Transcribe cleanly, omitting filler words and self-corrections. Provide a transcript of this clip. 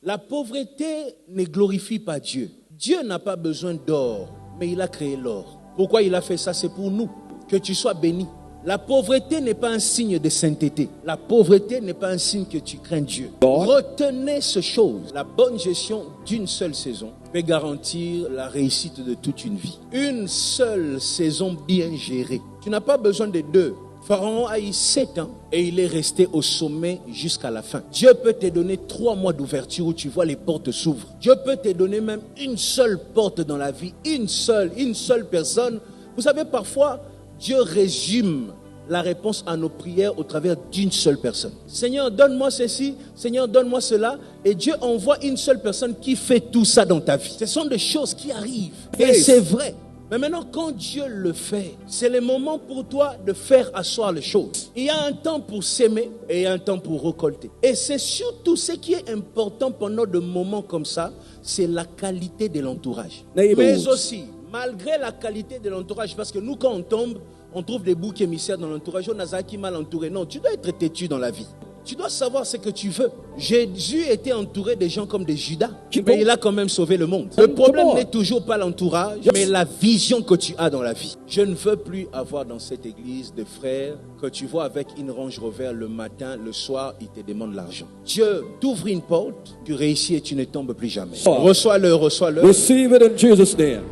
La pauvreté ne glorifie pas Dieu. Dieu n'a pas besoin d'or, mais il a créé l'or. Pourquoi il a fait ça? C'est pour nous, que tu sois béni. La pauvreté n'est pas un signe de sainteté. La pauvreté n'est pas un signe que tu crains Dieu. Retenez ce chose. La bonne gestion d'une seule saison peut garantir la réussite de toute une vie. Une seule saison bien gérée. Tu n'as pas besoin de deux. Pharaon a eu 7 ans et il est resté au sommet jusqu'à la fin. Dieu peut te donner 3 mois d'ouverture où tu vois les portes s'ouvrent. Dieu peut te donner même une seule porte dans la vie, une seule personne. Vous savez, parfois, Dieu résume la réponse à nos prières au travers d'une seule personne. Seigneur, donne-moi ceci, Seigneur, donne-moi cela. Et Dieu envoie une seule personne qui fait tout ça dans ta vie. Ce sont des choses qui arrivent. Et c'est vrai. Mais maintenant, quand Dieu le fait, c'est le moment pour toi de faire asseoir les choses. Il y a un temps pour s'aimer et il y a un temps pour récolter. Et c'est surtout ce qui est important pendant des moments comme ça, c'est la qualité de l'entourage. Mais aussi, malgré la qualité de l'entourage, parce que nous, quand on tombe, on trouve des boucs émissaires dans l'entourage. On a qui mal entouré. Non, tu dois être têtu dans la vie. Tu dois savoir ce que tu veux. Jésus était entouré de gens comme des Judas, mais il a quand même sauvé le monde. Le problème n'est toujours pas l'entourage, mais la vision que tu as dans la vie. Je ne veux plus avoir dans cette église de frères que tu vois avec une Range Rover le matin, le soir, ils te demandent l'argent. Dieu t'ouvre une porte, tu réussis et tu ne tombes plus jamais. Reçois-le, reçois-le. Receive it in Jesus' name.